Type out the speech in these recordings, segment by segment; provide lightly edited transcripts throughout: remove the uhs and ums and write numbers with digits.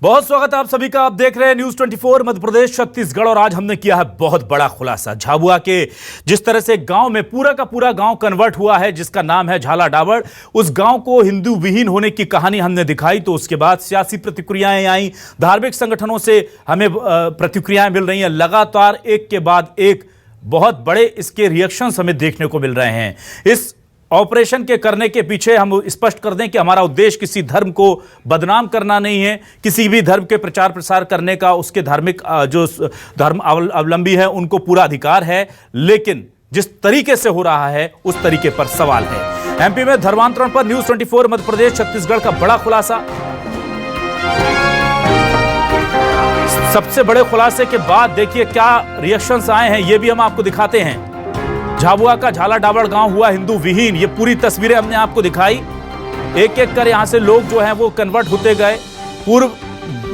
बहुत स्वागत है आप सभी का। आप देख रहे हैं न्यूज 24 मध्य प्रदेश छत्तीसगढ़ और आज हमने किया है बहुत बड़ा खुलासा। झाबुआ के जिस तरह से गांव में पूरा का पूरा गांव कन्वर्ट हुआ है जिसका नाम है झाला डाबर, उस गांव को हिंदू विहीन होने की कहानी हमने दिखाई तो उसके बाद सियासी प्रतिक्रियाएं आई, धार्मिक संगठनों से हमें प्रतिक्रियाएं मिल रही हैं। लगातार एक के बाद एक बहुत बड़े इसके रिएक्शंस हमें देखने को मिल रहे हैं। इस ऑपरेशन के करने के पीछे हम स्पष्ट कर दें कि हमारा उद्देश्य किसी धर्म को बदनाम करना नहीं है, किसी भी धर्म के प्रचार प्रसार करने का उसके धार्मिक जो धर्म अवलंबी है उनको पूरा अधिकार है, लेकिन जिस तरीके से हो रहा है उस तरीके पर सवाल है। एमपी में धर्मांतरण पर न्यूज 24 मध्य प्रदेश छत्तीसगढ़ का बड़ा खुलासा। सबसे बड़े खुलासे के बाद देखिए क्या रिएक्शंस आए हैं, ये भी हम आपको दिखाते हैं। झाबुआ का झाला डाबर गांव हुआ हिंदू विहीन, ये पूरी तस्वीरें हमने आपको दिखाई। एक एक कर यहां से लोग जो हैं वो कन्वर्ट होते गए। पूर्व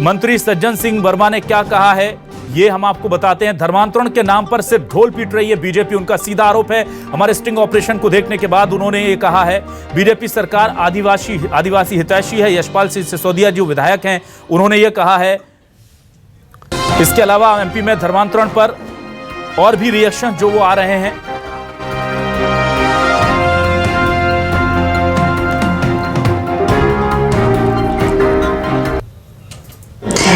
मंत्री सज्जन सिंह वर्मा ने क्या कहा है ये हम आपको बताते हैं। धर्मांतरण के नाम पर सिर्फ ढोल पीट रही है बीजेपी, उनका सीधा आरोप है। हमारे स्टिंग ऑपरेशन को देखने के बाद उन्होंने ये कहा है बीजेपी सरकार आदिवासी हितैषी है। यशपाल सिंह सिसोदिया जो विधायक हैं उन्होंने ये कहा है। इसके अलावा एमपी में धर्मांतरण पर और भी रिएक्शन जो वो आ रहे हैं।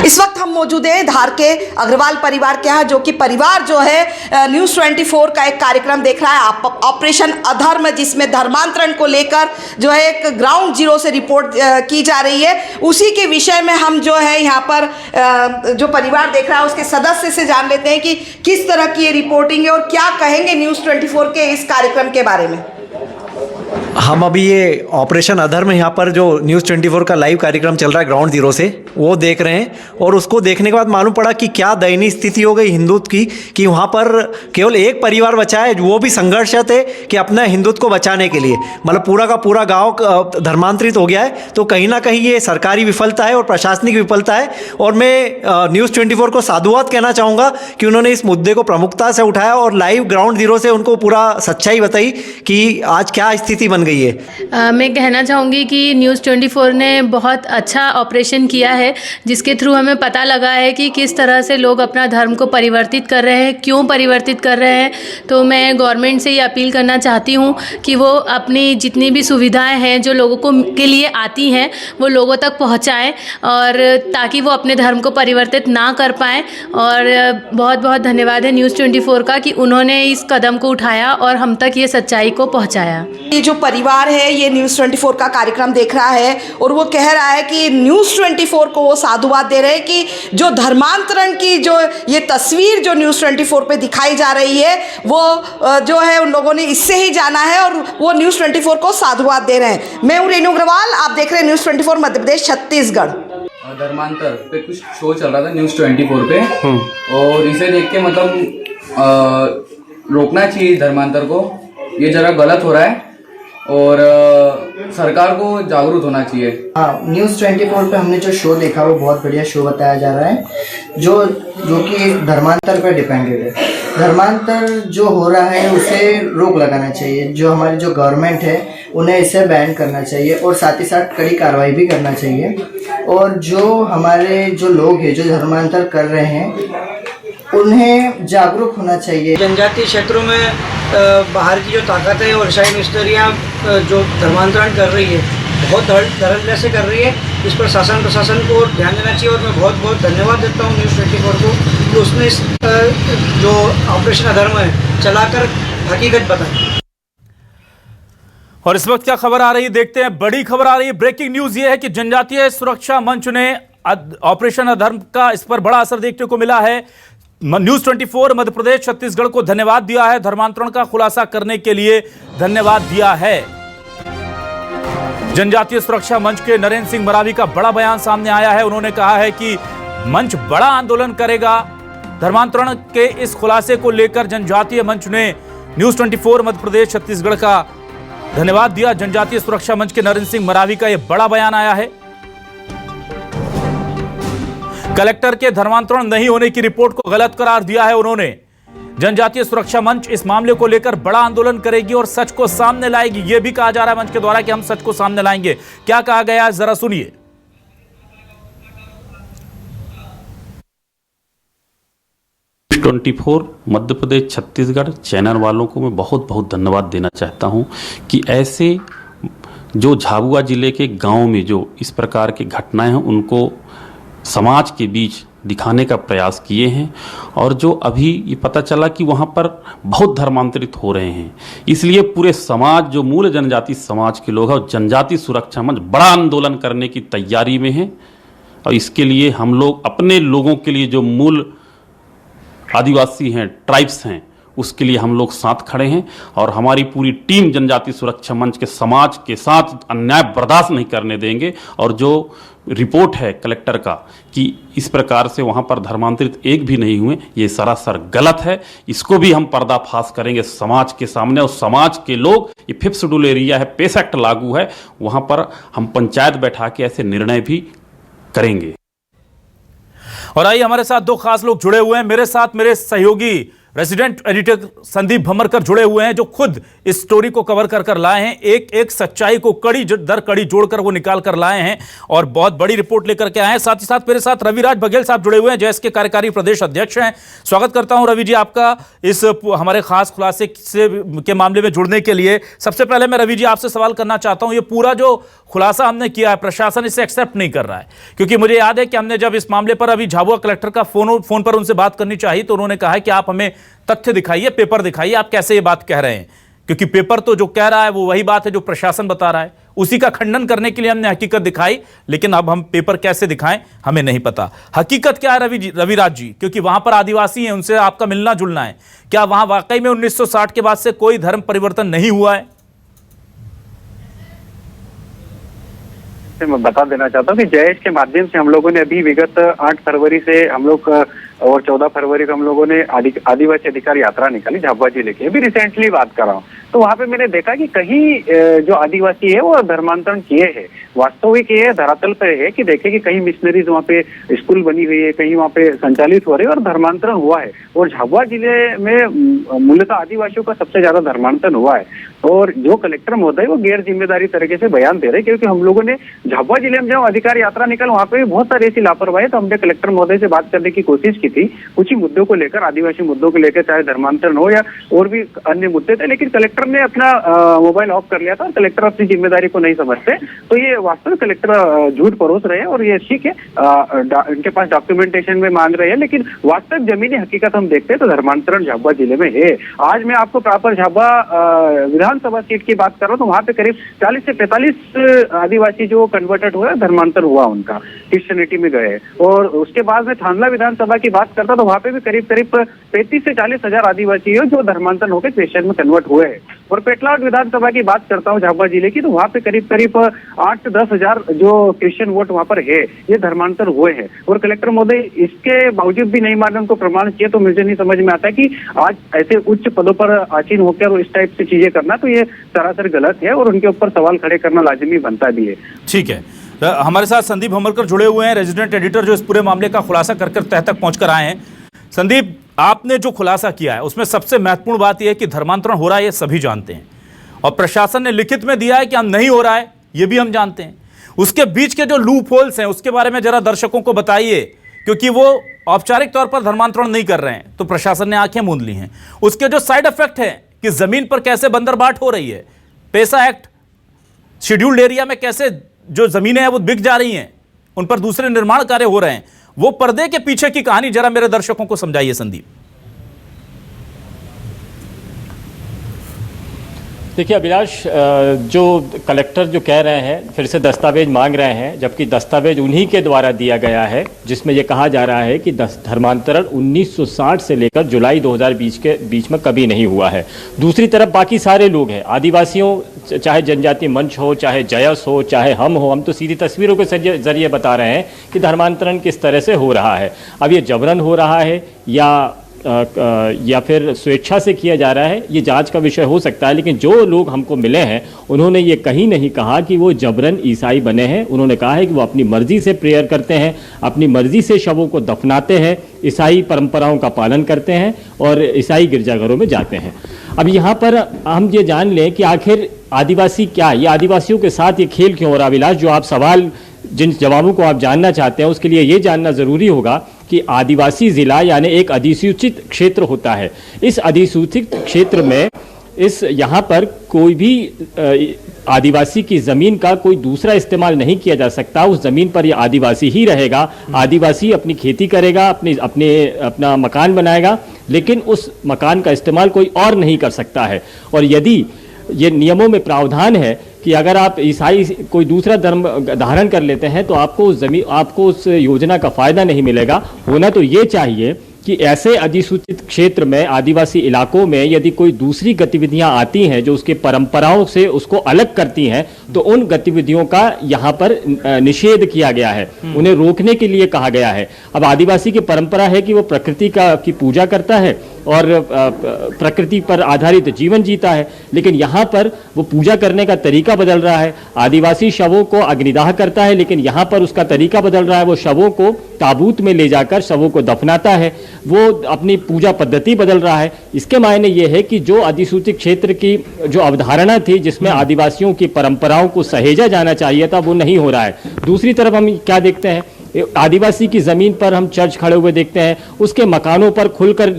इस वक्त हम मौजूद हैं धार के अग्रवाल परिवार के यहाँ, जो कि परिवार जो है न्यूज़ 24 का एक कार्यक्रम देख रहा है, ऑपरेशन अधर्म, जिसमें धर्मांतरण को लेकर जो है एक ग्राउंड जीरो से रिपोर्ट की जा रही है। उसी के विषय में हम जो है यहाँ पर जो परिवार देख रहा है उसके सदस्य से जान लेते हैं कि किस तरह की ये रिपोर्टिंग है और क्या कहेंगे न्यूज़ 24 के इस कार्यक्रम के बारे में। हम अभी ये ऑपरेशन अधर्म यहाँ पर जो न्यूज़ 24 का लाइव कार्यक्रम चल रहा है ग्राउंड जीरो से, वो देख रहे हैं और उसको देखने के बाद मालूम पड़ा कि क्या दयनीय स्थिति हो गई हिंदुत्व की, कि वहाँ पर केवल एक परिवार बचा है, वो भी संघर्षरत है कि अपना हिंदुत्व को बचाने के लिए मतलब पूरा का पूरा गांव धर्मांतरित हो गया है। तो कहीं ना कहीं ये सरकारी विफलता है और प्रशासनिक विफलता है। और मैं न्यूज़ 24 को साधुवाद कहना चाहूँगा कि उन्होंने इस मुद्दे को प्रमुखता से उठाया और लाइव ग्राउंड जीरो से उनको पूरा सच्चाई बताई कि आज क्या स्थिति बन गई है। मैं कहना चाहूँगी कि न्यूज़ 24 ने बहुत अच्छा ऑपरेशन किया है, जिसके थ्रू हमें पता लगा है कि किस तरह से लोग अपना धर्म को परिवर्तित कर रहे हैं, क्यों परिवर्तित कर रहे हैं। तो मैं गवर्नमेंट से ये अपील करना चाहती हूँ कि वो अपनी जितनी भी सुविधाएं हैं जो लोगों को के लिए आती हैं वो लोगों तक पहुँचाएँ, और ताकि वो अपने धर्म को परिवर्तित ना कर पाएँ। और बहुत बहुत धन्यवाद है न्यूज़ 24 का कि उन्होंने इस कदम को उठाया और हम तक ये सच्चाई को पहुँचाया। ये जो परिवार है ये न्यूज़ 24 का कार्यक्रम देख रहा है और वो कह रहा है कि न्यूज़ 24 को वो साधुवाद दे रहे हैं कि जो धर्मांतरण की जो ये तस्वीर जो न्यूज़ 24 पे दिखाई जा रही है वो जो है उन लोगों ने इससे ही जाना है और वो न्यूज़ 24 को साधुवाद दे रहे हैं। मैं हूँ रेणु अग्रवाल, आप देख रहे हैं न्यूज़ 24 मध्य प्रदेश छत्तीसगढ़। धर्मांतर पे कुछ शो चल रहा था न्यूज़ 24 पे और इसे देख के मतलब रोकना चाहिए धर्मांतर को, ये जरा गलत हो रहा है और सरकार को जागरूक होना चाहिए। हाँ, न्यूज़ 24 पे हमने जो शो देखा वो बहुत बढ़िया शो बताया जा रहा है जो कि धर्मांतर पर डिपेंडेड है। धर्मांतर जो हो रहा है उसे रोक लगाना चाहिए, जो हमारी जो गवर्नमेंट है उन्हें इसे बैन करना चाहिए और साथ ही साथ कड़ी कार्रवाई भी करना चाहिए। और जो हमारे जो लोग हैं जो धर्मांतर कर रहे हैं उन्हें जागरूक होना चाहिए। जनजातीय क्षेत्रों में बाहर की जो ताकत है और शाही मिस्त्रियाँ जो धर्मांतरण कर रही है बहुत धड़ल्ले से कर रही है, इस पर शासन प्रशासन को ध्यान देना चाहिए। और मैं बहुत बहुत धन्यवाद देता हूँ न्यूज़ 24 को कि उसने इस जो ऑपरेशन अधर्म है चलाकर हकीकत बताई। और इस वक्त क्या खबर आ रही है देखते हैं। बड़ी खबर आ रही है, ब्रेकिंग न्यूज ये है कि जनजातीय सुरक्षा मंच ने ऑपरेशन अधर्म का इस पर बड़ा असर देखने को मिला है। न्यूज़ 24 मध्य प्रदेश छत्तीसगढ़ को धन्यवाद दिया है, धर्मांतरण का खुलासा करने के लिए धन्यवाद दिया है। जनजातीय सुरक्षा मंच के नरेंद्र सिंह मरावी का बड़ा बयान सामने आया है। उन्होंने कहा है कि मंच बड़ा आंदोलन करेगा। धर्मांतरण के इस खुलासे को लेकर जनजातीय मंच ने न्यूज़ 24 मध्य प्रदेश छत्तीसगढ़ का धन्यवाद दिया। जनजातीय सुरक्षा मंच के नरेंद्र सिंह मरावी का यह बड़ा बयान आया है। कलेक्टर के धर्मांतरण नहीं होने की रिपोर्ट को गलत करार दिया है उन्होंने। जनजातीय सुरक्षा मंच इस मामले को लेकर बड़ा आंदोलन करेगी और सच को सामने लाएगी। यह भी कहा जा रहा है मंच के द्वारा कि हम सच को सामने लाएंगे। क्या कहा गया है जरा सुनिए। न्यूज़ 24 मध्य प्रदेश छत्तीसगढ़ चैनल वालों को मैं बहुत बहुत धन्यवाद देना चाहता हूं कि ऐसे जो झाबुआ ज़िले के गांव में जो इस प्रकार की घटनाएं हैं उनको समाज के बीच दिखाने का प्रयास किए हैं। और जो अभी ये पता चला कि वहाँ पर बहुत धर्मांतरित हो रहे हैं, इसलिए पूरे समाज जो मूल जनजाति समाज के लोग हैं और जनजाति सुरक्षा मंच बड़ा आंदोलन करने की तैयारी में है। और इसके लिए हम लोग अपने लोगों के लिए जो मूल आदिवासी हैं, ट्राइब्स हैं, उसके लिए हम लोग साथ खड़े हैं। और हमारी पूरी टीम जनजाति सुरक्षा मंच के समाज के साथ अन्याय बर्दाश्त नहीं करने देंगे। और जो रिपोर्ट है कलेक्टर का कि इस प्रकार से वहाँ पर धर्मांतरित एक भी नहीं हुए, ये सरासर गलत है। इसको भी हम पर्दाफाश करेंगे समाज के सामने। और समाज के लोग, ये 5th शेड्यूल एरिया है, पेस एक्ट लागू है, वहाँ पर हम पंचायत बैठा के ऐसे निर्णय भी करेंगे। और आइए हमारे साथ दो खास लोग जुड़े हुए हैं। मेरे साथ मेरे सहयोगी रेजिडेंट एडिटर संदीप भमरकर जुड़े हुए हैं, जो खुद इस स्टोरी को कवर कर लाए हैं। एक एक सच्चाई को कड़ी दर कड़ी जोड़कर वो निकाल कर लाए हैं और बहुत बड़ी रिपोर्ट लेकर के आए हैं। साथ ही साथ मेरे साथ रविराज बघेल साहब जुड़े हुए हैं, जैस के कार्यकारी प्रदेश अध्यक्ष हैं। स्वागत करता हूं रवि जी आपका इस हमारे खास खुलासे के मामले में जुड़ने के लिए। सबसे पहले मैं रवि जी आपसे सवाल करना चाहता हूं, ये पूरा जो खुलासा हमने किया है प्रशासन इसे एक्सेप्ट नहीं कर रहा है, क्योंकि मुझे याद है कि हमने जब इस मामले पर अभी झाबुआ कलेक्टर का फोन पर उनसे बात करनी चाहिए तो उन्होंने कहा है कि आप हमें तथ्य दिखाइए, पेपर दिखाइए, आप कैसे ये बात कह रहे हैं। क्योंकि पेपर तो जो कह रहा है वो वही बात है जो प्रशासन बता रहा है, उसी का खंडन करने के लिए हमने हकीकत दिखाई। लेकिन अब हम पेपर कैसे दिखाएं हमें नहीं पता। हकीकत क्या है रविराज जी, क्योंकि वहां पर आदिवासी हैं, उनसे आपका मिलना जुलना है, क्या वहां वाकई में 1960 के बाद से कोई धर्म परिवर्तन नहीं हुआ है? मैं बता देना चाहता हूँ कि जयेश के माध्यम से हम लोगों ने अभी विगत 8 फरवरी से हम लोग और 14 फरवरी को हम लोगों ने आदिवासी अधिकार यात्रा निकाली झाबुआ जिले की। अभी रिसेंटली बात कर रहा हूँ, तो वहाँ पे मैंने देखा कि कहीं जो आदिवासी है वो धर्मांतरण किए हैं। वास्तविक ये धरातल पर है कि देखे कि कहीं मिशनरीज वहाँ पे स्कूल बनी हुई है, कहीं वहाँ पे संचालित हो रहे हैं और धर्मांतरण हुआ है। और झाबुआ जिले में मूलतः आदिवासियों का सबसे ज्यादा धर्मांतरण हुआ है। और जो कलेक्टर महोदय वो गैर जिम्मेदारी तरीके से बयान दे रहे, क्योंकि हम लोगों ने झाबुआ जिले में जब अधिकार यात्रा निकल वहाँ पे बहुत सारी ऐसी लापरवाही, तो हमने कलेक्टर महोदय से बात करने की कोशिश की थी कुछ ही मुद्दों को लेकर, आदिवासी मुद्दों को लेकर, चाहे धर्मांतरण हो या और भी अन्य मुद्दे थे। लेकिन कलेक्टर ने अपना मोबाइल ऑफ कर लिया था। कलेक्टर अपनी जिम्मेदारी को नहीं समझते, तो ये वास्तविक कलेक्टर झूठ परोस रहे हैं। और ये ठीक है, इनके पास डॉक्यूमेंटेशन में मांग रहे हैं, लेकिन वास्तविक जमीनी हकीकत हम देखते हैं तो धर्मांतरण झाबुआ जिले में है। आज मैं आपको प्रॉपर झाबुआ विधानसभा सीट की बात कर रहा हूँ, तो वहाँ पे करीब 40 से 45 आदिवासी जो कन्वर्टेड हुआ, धर्मांतर हुआ उनका, क्रिश्चियनिटी में गए। और उसके बाद में थानला विधानसभा की बात करता तो वहाँ पे भी करीब 35 से 40 हजार आदिवासी है जो धर्मांतरण होकर क्रिश्चियन में कन्वर्ट हुए हैं। और पेटलावट विधानसभा की बात करता हूँ झाबुआ जिले की, तो वहाँ पे करीब 8 से 10 हजार जो क्रिश्चियन वोट वहाँ पर है, ये धर्मांतर हुए हैं। और कलेक्टर महोदय इसके बावजूद भी नहीं माने, उनको प्रमाण किए, तो मुझे नहीं समझ में आता कि आज ऐसे उच्च पदों पर आसीन होकर इस टाइप से चीजें करना, तो ये सरासर गलत है और उनके ऊपर सवाल खड़े करना लाजिमी बनता भी है। ठीक है, हमारे साथ संदीप भमरकर जुड़े हुए हैं, रेजिडेंट एडिटर, जो इस पूरे मामले का खुलासा कर तह तक पहुंचकर आए हैं। संदीप, आपने जो खुलासा किया है उसमें सबसे महत्वपूर्ण बात यह है कि धर्मांतरण हो रहा है, ये सभी जानते हैं, और प्रशासन ने लिखित में दिया है कि हम नहीं हो रहा है, ये भी हम जानते हैं। उसके बीच के जो लूप होल्स हैं उसके बारे में जरा दर्शकों को बताइए, क्योंकि वो औपचारिक तौर पर धर्मांतरण नहीं कर रहे हैं तो प्रशासन ने आंखें मूंद ली हैं। उसके जो साइड इफेक्ट है कि जमीन पर कैसे बंदरबाट हो रही है, पेसा एक्ट, शेड्यूल्ड एरिया में कैसे जो जमीनें हैं वो बिक जा रही हैं, उन पर दूसरे निर्माण कार्य हो रहे हैं, वो पर्दे के पीछे की कहानी जरा मेरे दर्शकों को समझाइए संदीप। देखिए अभिलाष, जो कलेक्टर जो कह रहे हैं फिर से दस्तावेज मांग रहे हैं, जबकि दस्तावेज उन्हीं के द्वारा दिया गया है जिसमें यह कहा जा रहा है कि धर्मांतरण 1960 से लेकर जुलाई 2020 के बीच में कभी नहीं हुआ है। दूसरी तरफ बाकी सारे लोग हैं, आदिवासियों, चाहे जनजातीय मंच हो, चाहे जयस हो, चाहे हम तो सीधी तस्वीरों के जरिए बता रहे हैं कि धर्मांतरण किस तरह से हो रहा है। अब ये जबरन हो रहा है या फिर स्वेच्छा से किया जा रहा है, ये जांच का विषय हो सकता है। लेकिन जो लोग हमको मिले हैं उन्होंने ये कहीं नहीं कहा कि वो जबरन ईसाई बने हैं। उन्होंने कहा है कि वो अपनी मर्जी से प्रेयर करते हैं, अपनी मर्जी से शवों को दफनाते हैं, ईसाई परंपराओं का पालन करते हैं और ईसाई गिरजाघरों में जाते हैं। अब यहाँ पर हम ये जान लें कि आखिर आदिवासी क्या, ये आदिवासियों के साथ ये खेल क्यों हो रहा है? अभिलाष, जो आप सवाल जिन जवाबों को आप जानना चाहते हैं उसके लिए ये जानना ज़रूरी होगा कि आदिवासी ज़िला यानी एक अधिसूचित क्षेत्र होता है। इस अधिसूचित क्षेत्र में यहाँ पर कोई भी आदिवासी की ज़मीन का कोई दूसरा इस्तेमाल नहीं किया जा सकता। उस ज़मीन पर ये आदिवासी ही रहेगा, आदिवासी अपनी खेती करेगा, अपना मकान बनाएगा, लेकिन उस मकान का इस्तेमाल कोई और नहीं कर सकता है। और यदि ये नियमों में प्रावधान है कि अगर आप ईसाई कोई दूसरा धर्म धारण कर लेते हैं तो आपको उस योजना का फ़ायदा नहीं मिलेगा। होना तो ये चाहिए कि ऐसे अधिसूचित क्षेत्र में, आदिवासी इलाकों में यदि कोई दूसरी गतिविधियां आती हैं जो उसके परंपराओं से उसको अलग करती हैं, तो उन गतिविधियों का यहाँ पर निषेध किया गया है, उन्हें रोकने के लिए कहा गया है। अब आदिवासी की परंपरा है कि वो प्रकृति की पूजा करता है और प्रकृति पर आधारित जीवन जीता है, लेकिन यहाँ पर वो पूजा करने का तरीका बदल रहा है। आदिवासी शवों को अग्निदाह करता है, लेकिन यहाँ पर उसका तरीका बदल रहा है। वो शवों को ताबूत में ले जाकर शवों को दफनाता है, वो अपनी पूजा पद्धति बदल रहा है। इसके मायने ये है कि जो अधिसूचित क्षेत्र की जो अवधारणा थी जिसमें आदिवासियों की परंपराओं को सहेजा जाना चाहिए था, वो नहीं हो रहा है। दूसरी तरफ हम क्या देखते हैं, आदिवासी की ज़मीन पर हम चर्च खड़े हुए देखते हैं, उसके मकानों पर खुलकर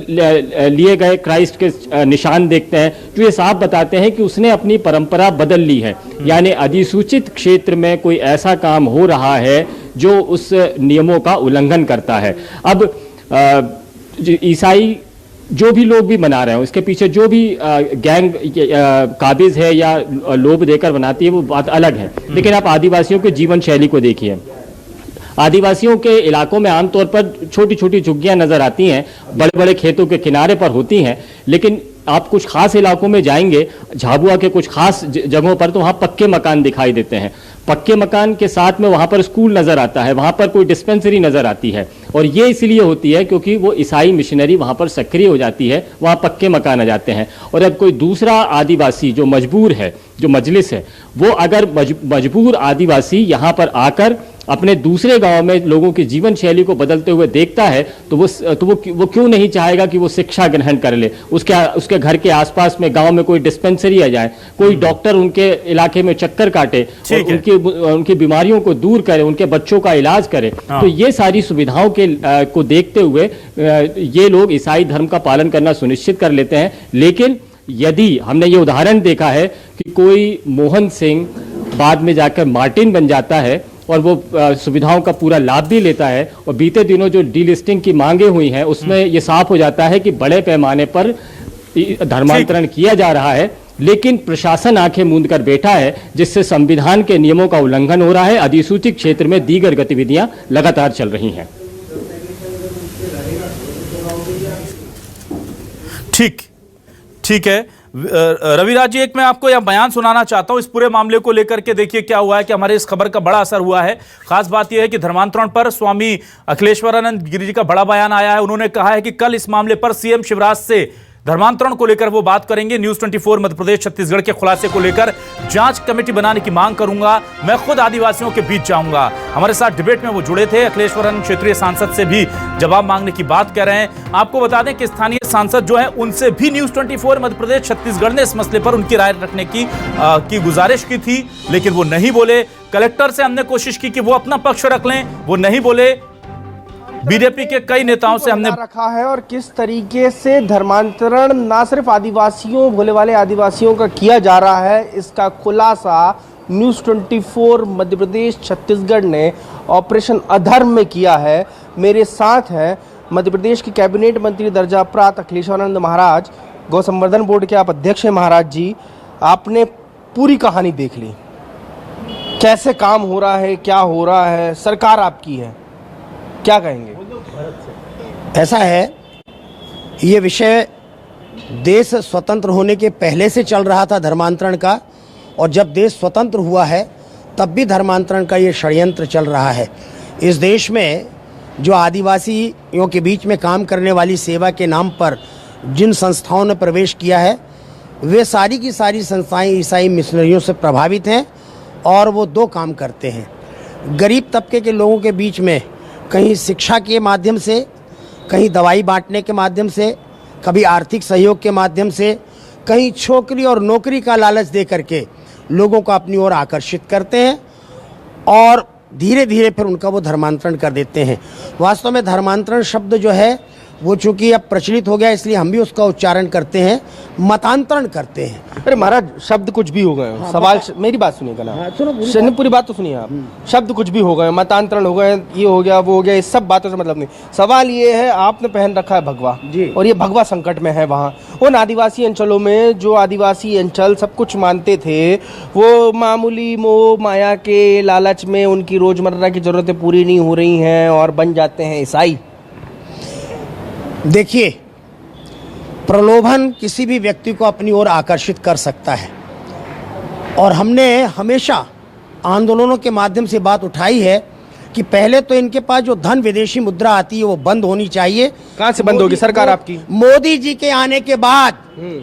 लिए गए क्राइस्ट के निशान देखते हैं, जो ये साफ बताते हैं कि उसने अपनी परंपरा बदल ली है। यानी अधिसूचित क्षेत्र में कोई ऐसा काम हो रहा है जो उस नियमों का उल्लंघन करता है। अब ईसाई जो भी लोग भी मना रहे हो, इसके पीछे जो भी गैंग काबिज है या लोभ देकर बनाती है, वो बात अलग है। लेकिन आप आदिवासियों के जीवन शैली को देखिए। आदिवासियों के इलाकों में आमतौर पर छोटी छोटी झुग्गियां नजर आती हैं, बड़े बड़े खेतों के किनारे पर होती हैं, लेकिन आप कुछ खास इलाकों में जाएंगे, झाबुआ के कुछ खास जगहों पर, तो वहाँ पक्के मकान दिखाई देते हैं। पक्के मकान के साथ में वहाँ पर स्कूल नज़र आता है, वहाँ पर कोई डिस्पेंसरी नज़र आती है, और ये इसलिए होती है क्योंकि वो ईसाई मिशनरी वहाँ पर सक्रिय हो जाती है, वहाँ पक्के मकान आ जाते हैं। और अब कोई दूसरा आदिवासी जो मजबूर है, जो मजलिस है, वो अगर मजबूर आदिवासी यहाँ पर आकर अपने दूसरे गांव में लोगों की जीवन शैली को बदलते हुए देखता है, तो वो क्यों नहीं चाहेगा कि वो शिक्षा ग्रहण कर ले, उसके घर के आसपास में गांव में कोई डिस्पेंसरी आ जाए, कोई डॉक्टर उनके इलाके में चक्कर काटे और उनकी बीमारियों को दूर करे, उनके बच्चों का इलाज करे। तो ये सारी सुविधाओं को देखते हुए ये लोग ईसाई धर्म का पालन करना सुनिश्चित कर लेते हैं। लेकिन यदि हमने ये उदाहरण देखा है कि कोई मोहन सिंह बाद में जाकर मार्टिन बन जाता है और वो सुविधाओं का पूरा लाभ भी लेता है, और बीते दिनों जो डीलिस्टिंग की मांगे हुई हैं उसमें ये साफ हो जाता है कि बड़े पैमाने पर धर्मांतरण किया जा रहा है, लेकिन प्रशासन आंखें मूंद कर बैठा है, जिससे संविधान के नियमों का उल्लंघन हो रहा है। अधिसूचित क्षेत्र में दीगर गतिविधियां लगातार चल रही हैं। ठीक है रविराज जी, एक मैं आपको यह बयान सुनाना चाहता हूं इस पूरे मामले को लेकर के। देखिए क्या हुआ है कि हमारे इस खबर का बड़ा असर हुआ है। खास बात यह है कि धर्मांतरण पर स्वामी अखिलेश्वरानंद गिरि जी का बड़ा बयान आया है। उन्होंने कहा है कि कल इस मामले पर सीएम शिवराज से धर्मांतरण को लेकर वो बात करेंगे। न्यूज़ 24 मध्य प्रदेश छत्तीसगढ़ के खुलासे को लेकर जांच कमेटी बनाने की मांग करूंगा, मैं खुद आदिवासियों के बीच जाऊंगा। हमारे साथ डिबेट में वो जुड़े थे, अखिलेश्वरन क्षेत्रीय सांसद से भी जवाब मांगने की बात कर रहे हैं। आपको बता दें कि स्थानीय सांसद जो है उनसे भी न्यूज़ 24 मध्य प्रदेश छत्तीसगढ़ ने इस मसले पर उनकी राय रखने की गुजारिश की थी, लेकिन वो नहीं बोले। कलेक्टर से हमने कोशिश की कि वो अपना पक्ष रख लें, वो नहीं बोले। बीजेपी के कई नेताओं से हमने रखा है और किस तरीके से धर्मांतरण ना सिर्फ आदिवासियों, भोले वाले आदिवासियों का किया जा रहा है, इसका खुलासा न्यूज़ 24 मध्य प्रदेश छत्तीसगढ़ ने ऑपरेशन अधर्म में किया है। मेरे साथ हैं मध्य प्रदेश के कैबिनेट मंत्री दर्जा प्राप्त अखिलेश्वरानंद महाराज, गौ संवर्धन बोर्ड के आप अध्यक्ष हैं महाराज जी। आपने पूरी कहानी देख ली, कैसे काम हो रहा है, क्या हो रहा है, सरकार आपकी है, क्या कहेंगे? ऐसा है, ये विषय देश स्वतंत्र होने के पहले से चल रहा था धर्मांतरण का, और जब देश स्वतंत्र हुआ है तब भी धर्मांतरण का ये षड्यंत्र चल रहा है। इस देश में जो आदिवासियों के बीच में काम करने वाली सेवा के नाम पर जिन संस्थाओं ने प्रवेश किया है, वे सारी की सारी संस्थाएं ईसाई मिशनरियों से प्रभावित हैं, और वो दो काम करते हैं। गरीब तबके के लोगों के बीच में कहीं शिक्षा के माध्यम से, कहीं दवाई बांटने के माध्यम से, कभी आर्थिक सहयोग के माध्यम से, कहीं छोकरी और नौकरी का लालच दे करके लोगों को अपनी ओर आकर्षित करते हैं, और धीरे धीरे फिर उनका वो धर्मांतरण कर देते हैं। वास्तव में धर्मांतरण शब्द जो है वो चूंकि अब प्रचलित हो गया, इसलिए हम भी उसका उच्चारण करते हैं, मतांतरण करते हैं। अरे महाराज, शब्द कुछ भी हो गए, सवाल मेरी बात सुनिएगा ना, सुनिए, पूरी बात तो सुनिए आप। शब्द कुछ भी हो गए, मतांतरण हो गए, ये हो गया वो हो गया, इस सब बातों से मतलब नहीं। सवाल ये है, आपने पहन रखा है भगवा जी, और ये भगवा संकट में है। वहाँ उन आदिवासी अंचलों में जो आदिवासी अंचल सब कुछ मानते थे, वो मामूली मोह माया के लालच में उनकी रोजमर्रा की जरूरतें पूरी नहीं हो रही हैं और बन जाते हैं ईसाई। देखिए, प्रलोभन किसी भी व्यक्ति को अपनी ओर आकर्षित कर सकता है, और हमने हमेशा आंदोलनों के माध्यम से बात उठाई है कि पहले तो इनके पास जो धन विदेशी मुद्रा आती है वो बंद होनी चाहिए। कहाँ से बंद होगी सरकार आपकी? मोदी जी के आने के बाद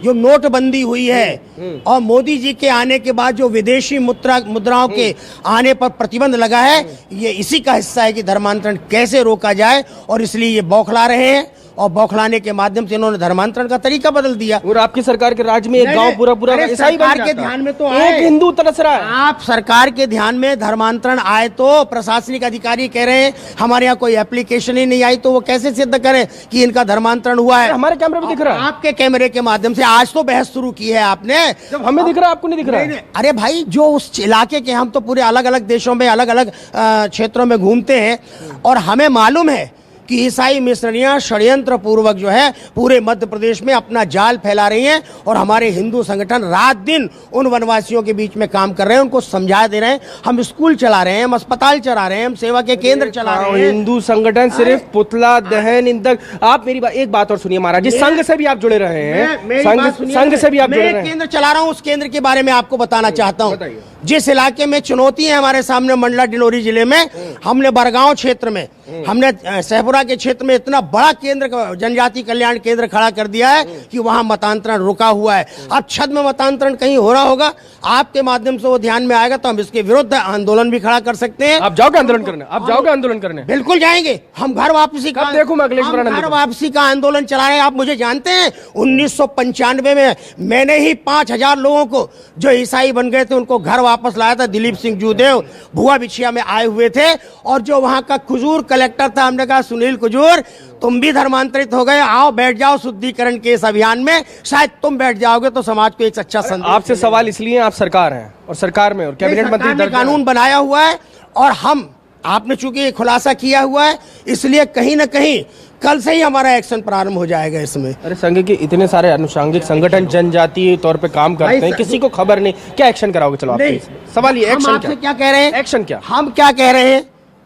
जो नोटबंदी हुई है और मोदी जी के आने के बाद जो विदेशी मुद्राओं के आने पर प्रतिबंध लगा है, ये इसी का हिस्सा है कि धर्मांतरण कैसे रोका जाए, और इसलिए ये बौखला रहे हैं, और बौखलाने के माध्यम से इन्होंने धर्मांतरण का तरीका बदल दिया। और आपकी सरकार के राज्य में एक गांव पूरा पूरा ईसाई बन सरकार जाता। के ध्यान में तो एक आए, हिंदू तरस रहा है। आप सरकार के ध्यान में धर्मांतरण आए तो प्रशासनिक अधिकारी कह रहे हैं हमारे यहाँ कोई एप्लीकेशन ही नहीं आई, तो वो कैसे सिद्ध करें कि इनका धर्मांतरण हुआ है? हमारे कैमरे में दिख रहा है, आपके कैमरे के माध्यम से आज तो बहस शुरू की है आपने। जब हमें दिख रहा है आपको नहीं दिख रहा है? अरे भाई, जो उस इलाके के, हम तो पूरे अलग अलग देशों में अलग अलग क्षेत्रों में घूमते हैं, और हमें मालूम है कि ईसाई मिशनरियां षड्यंत्र पूर्वक जो है पूरे मध्य प्रदेश में अपना जाल फैला रही हैं, और हमारे हिंदू संगठन रात दिन उन वनवासियों के बीच में काम कर रहे हैं, उनको समझा दे रहे हैं। हम स्कूल चला रहे हैं, हम अस्पताल चला रहे हैं, हम सेवा के केंद्र चला रहे हैं। हिंदू संगठन सिर्फ पुतला दहन इंदक। आप मेरी एक बात और सुनिए महाराज जी, संघ से भी आप जुड़े रहे हैं, संघ से भी आप जुड़े रहे हैं। केंद्र चला रहा हूँ, उस केंद्र के बारे में आपको बताना चाहता हूँ। जिस इलाके में चुनौती है हमारे सामने, मंडला डिंडोरी जिले में, हमने बरगांव क्षेत्र में, हमने सहपुरा के क्षेत्र में इतना बड़ा केंद्र, जनजाति कल्याण केंद्र खड़ा कर दिया है कि वहां मतांतरण रुका हुआ है। अब छद्म मतांतरण कहीं हो रहा होगा, आपके माध्यम से वो ध्यान में आएगा तो हम इसके विरुद्ध आंदोलन भी खड़ा कर सकते हैं। आप जाओगे आंदोलन करने? आप जाओगे आंदोलन करने? बिल्कुल जाएंगे। हम घर वापसी का, देखो मैं घर वापसी का आंदोलन चला रहे हैं। आप मुझे जानते हैं, 1995 में मैंने ही 5000 लोगों को जो ईसाई बन गए थे उनको घर वापस लाया था। दिलीप सिंह जूदेव भुआ बिछिया में आए हुए थे, और जो वहां का कुजूर कलेक्टर था, हमने कहा सुनील कुजूर, तुम भी धर्मांतरित हो गए, आओ बैठ जाओ शुद्धिकरण के इस अभियान में, शायद तुम बैठ जाओगे तो समाज को एक अच्छा संदेश। आपसे सवाल इसलिए, आप सरकार हैं और सरकार में और कैबिनेट मंत्री कानून बनाया हुआ है, और हम, आपने चूंकि खुलासा किया हुआ है, इसलिए कहीं ना कहीं कल से ही हमारा एक्शन प्रारंभ हो जाएगा इसमें। अरे संघ के इतने सारे अनुषंगिक संगठन जनजातीय तौर पे काम करते हैं, किसी को खबर नहीं, क्या एक्शन कराओगे? चलो आप सवाल ये, एक्शन क्या कह रहे हैं? एक्शन क्या? हम क्या कह रहे हैं?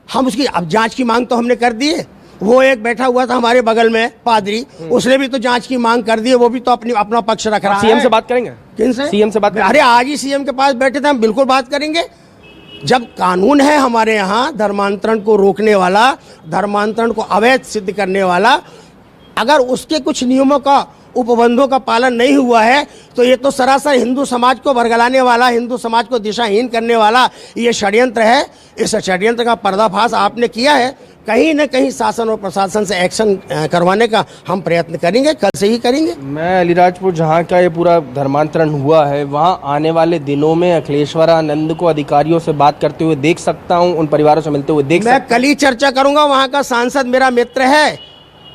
हम उसकी अब जांच की मांग तो हमने कर दी है। वो एक बैठा हुआ था हमारे बगल में पादरी, उसने भी तो जांच की मांग कर दी है, वो भी तो अपना पक्ष रख रहा है। सीएम से बात करेंगे? किन से? सीएम से बात? अरे आज ही सीएम के पास बैठे थे, हम बिल्कुल बात करेंगे। जब कानून है हमारे यहाँ धर्मांतरण को रोकने वाला, धर्मांतरण को अवैध सिद्ध करने वाला, अगर उसके कुछ नियमों का, उपबंधों का पालन नहीं हुआ है, तो ये तो सरासर हिंदू समाज को भरगलाने वाला, हिंदू समाज को दिशाहीन करने वाला ये षड्यंत्र है। इस षड्यंत्र का पर्दाफाश आपने किया है। कहीं न कहीं शासन और प्रशासन से एक्शन करवाने का हम प्रयत्न करेंगे, कल से ही करेंगे। मैं अलीराजपुर जहाँ का ये पूरा धर्मांतरण हुआ है, वहाँ आने वाले दिनों में अखिलेश्वरानंद को अधिकारियों से बात करते हुए देख सकता हूँ, उन परिवारों से मिलते हुए देख सकता हूँ। मैं कल ही चर्चा करूंगा। वहाँ का सांसद मेरा मित्र है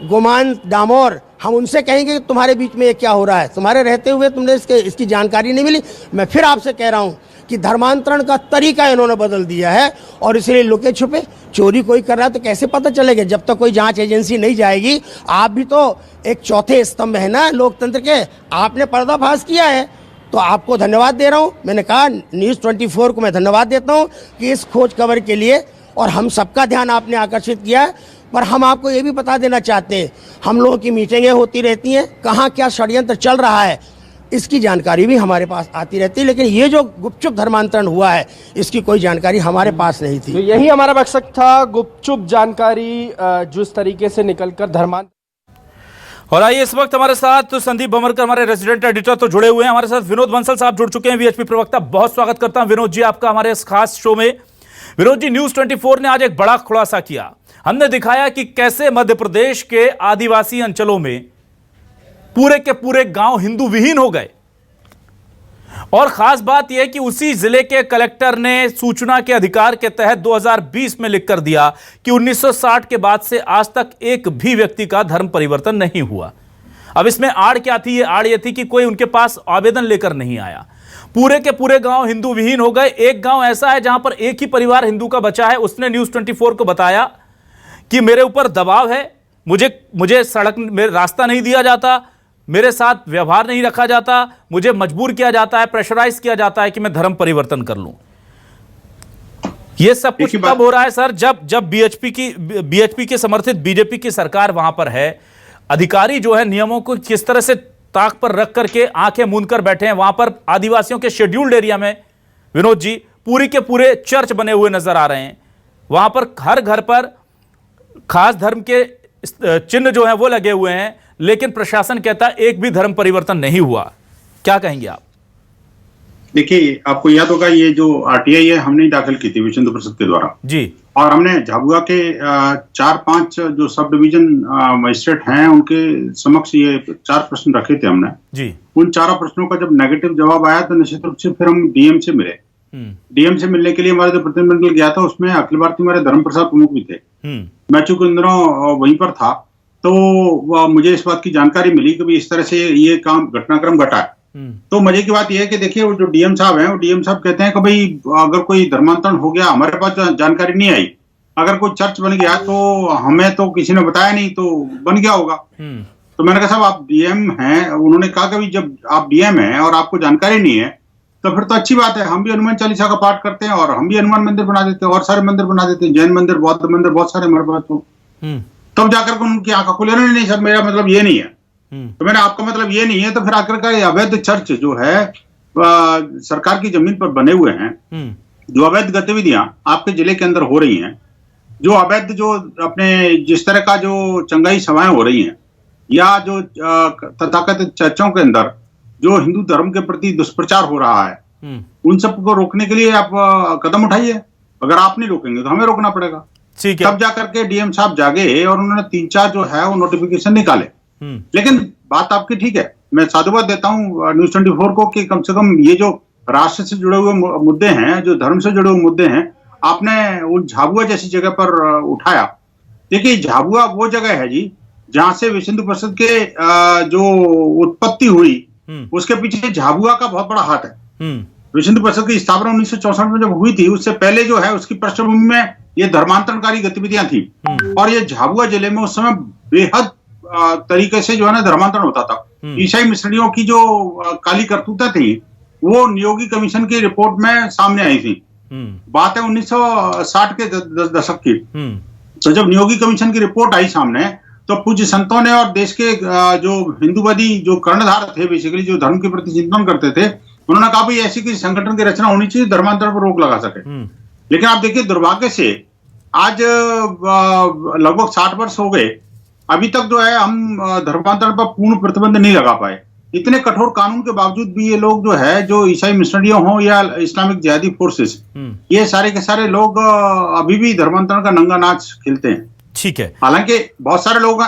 गुमान डामोर, हम उनसे कहेंगे कि तुम्हारे बीच में ये क्या हो रहा है, तुम्हारे रहते हुए तुमने इसकी जानकारी नहीं मिली। मैं फिर आपसे कह रहा हूँ कि धर्मांतरण का तरीका इन्होंने बदल दिया है, और इसलिए लुके छुपे चोरी कोई कर रहा है तो कैसे पता चलेगा जब तक कोई जांच एजेंसी नहीं जाएगी। आप भी तो एक चौथे स्तंभ है ना लोकतंत्र के, आपने पर्दाफाश किया है, तो आपको धन्यवाद दे रहा हूँ। मैंने कहा न्यूज़ 24 को मैं धन्यवाद देता हूँ कि इस खोज खबर के लिए, और हम सबका ध्यान आपने आकर्षित किया है। पर हम आपको ये भी बता देना चाहते हैं, हम लोगों की मीटिंगें होती रहती हैं, कहाँ क्या षड्यंत्र चल रहा है इसकी जानकारी भी हमारे पास आती रहती है, लेकिन ये जो गुपचुप धर्मांतरण हुआ है इसकी कोई जानकारी हमारे पास नहीं थी। तो यही हमारा मकसद था, गुपचुप जानकारी जिस तरीके से निकलकर धर्मांतरण। और आइए, इस वक्त हमारे साथ संदीप बमरकर, हमारे रेजिडेंट एडिटर तो जुड़े हुए हैं, हमारे साथ विनोद बंसल साहब जुड़ चुके हैं, वीएचपी प्रवक्ता। बहुत स्वागत करता हूं विनोद जी आपका हमारे इस खास शो में। विनोद जी, न्यूज़ 24 ने आज एक बड़ा खुलासा किया। हमने दिखाया कि कैसे मध्य प्रदेश के आदिवासी अंचलों में पूरे के पूरे गांव हिंदू विहीन हो गए, और खास बात यह कि उसी जिले के कलेक्टर ने सूचना के अधिकार के तहत 2020 में लिख कर दिया कि 1960 के बाद से आज तक एक भी व्यक्ति का धर्म परिवर्तन नहीं हुआ। अब इसमें आड़ क्या थी? ये आड़ ये थी कि कोई उनके पास आवेदन लेकर नहीं आया। पूरे के पूरे गांव हिंदू विहीन हो गए। एक गांव ऐसा है जहां पर एक ही परिवार हिंदू का बचा है। उसने न्यूज़ 24 को बताया कि मेरे ऊपर दबाव है, मुझे सड़क में रास्ता नहीं दिया जाता, मेरे साथ व्यवहार नहीं रखा जाता, मुझे मजबूर किया जाता है, प्रेशराइज किया जाता है कि मैं धर्म परिवर्तन कर लूं। यह सब कुछ तब हो रहा है सर जब बीएचपी की समर्थित बीजेपी की सरकार वहां पर है। अधिकारी जो है नियमों को किस तरह से ताक पर रख करके आंखें मूंद कर बैठे हैं। वहां पर आदिवासियों के शेड्यूल्ड एरिया में विनोद जी पूरी के पूरे चर्च बने हुए नजर आ रहे हैं। वहां पर हर घर पर खास धर्म के चिन्ह जो है वो लगे हुए हैं, लेकिन प्रशासन कहता है एक भी धर्म परिवर्तन नहीं हुआ। क्या कहेंगे आप? देखिए, आपको याद होगा ये जो आरटीआई है हमने दाखिल की थी विश्व हिंदू परिषद के द्वारा जी, और हमने झाबुआ के 4-5 जो सब डिवीजन मजिस्ट्रेट हैं उनके समक्ष ये 4 प्रश्न रखे थे हमने जी। उन 4 प्रश्नों का जब नेगेटिव जवाब आया तो निश्चित रूप से फिर हम डीएम से मिले। डीएम से मिलने के लिए हमारा जो प्रतिनिधिमंडल गया था उसमें अखिल भारतीय हमारे धर्म प्रसाद प्रमुख भी थे। मैं चूंकि उन दिनों वहीं पर था तो मुझे इस बात की जानकारी मिली कि इस तरह से ये काम घटनाक्रम घटा है। तो मजे की बात यह है कि देखिए वो जो डीएम साहब हैं वो डीएम साहब कहते हैं कि भाई अगर कोई धर्मांतरण हो गया हमारे पास जानकारी नहीं आई, अगर कोई चर्च बन गया तो हमें तो किसी ने बताया नहीं तो बन गया होगा। तो मैंने कहा साहब आप डीएम हैं, उन्होंने कहा कि जब आप डीएम हैं और आपको जानकारी नहीं है तो फिर तो अच्छी बात है, हम भी हनुमान चालीसा का पाठ करते हैं और हम भी हनुमान मंदिर बना देते हैं और सारे मंदिर बना देते हैं, जैन मंदिर, बौद्ध मंदिर, बहुत सारे हमारे पास। तो तब जाकर उनकी आंखें खुले नहीं सब मेरा मतलब ये नहीं है। तो मैंने आपका मतलब ये नहीं है तो फिर आकर का अवैध चर्च जो है सरकार की जमीन पर बने हुए हैं, जो अवैध गतिविधियां आपके जिले के अंदर हो रही हैं, जो अवैध जो अपने जिस तरह का जो चंगाई सभाएं हो रही हैं या जो तथाकथित चर्चों के अंदर जो हिंदू धर्म के प्रति दुष्प्रचार हो रहा है, उन सबको रोकने के लिए आप कदम उठाइए। अगर आप नहीं रोकेंगे तो हमें रोकना पड़ेगा। ठीक है। तब जाकर के डीएम साहब जागे और उन्होंने 3-4 जो है वो नोटिफिकेशन निकाले। लेकिन बात आपकी ठीक है, मैं साधुवाद देता हूँ न्यूज़ 24 को कि कम से कम ये जो राष्ट्र से जुड़े हुए मुद्दे हैं, जो धर्म से जुड़े हुए मुद्दे हैं, आपने उन झाबुआ जैसी जगह पर उठाया। देखिए झाबुआ वो जगह है जी जहां से विश्व हिंदू परिषद के जो उत्पत्ति हुई उसके पीछे झाबुआ का बहुत बड़ा हाथ है। विश्व हिंदू परिषद की स्थापना 1964 में जब हुई थी उससे पहले जो है उसकी पृष्ठभूमि में ये धर्मांतरणकारी गतिविधियां थी और ये झाबुआ जिले में उस समय बेहद तरीके से जो है ना धर्मांतरण होता था। ईसाई मिशनरियों की जो काली करतूतें थी वो नियोगी कमीशन की रिपोर्ट में सामने आई थी। बात है 1960 के दशक की। तो जब नियोगी कमीशन की रिपोर्ट आई सामने तो पूज्य संतों ने और देश के जो हिंदूवादी जो कर्णधार थे, बेसिकली जो धर्म के प्रति चिंतन करते थे, उन्होंने कहा भाई ऐसी किसी संगठन की रचना होनी चाहिए धर्मांतरण पर रोक लगा सके। लेकिन आप देखिए दुर्भाग्य से आज लगभग 60 वर्ष हो गए, अभी तक जो है हम धर्मांतरण पर पूर्ण प्रतिबंध नहीं लगा पाए। इतने कठोर कानून के बावजूद भी ये लोग जो है जो ईसाई मिशनरियों हो या इस्लामिक जिहादी फोर्सेस, ये सारे के सारे लोग अभी भी धर्मांतरण का नंगा नाच खेलते हैं। ठीक है। हालांकि बहुत सारे लोग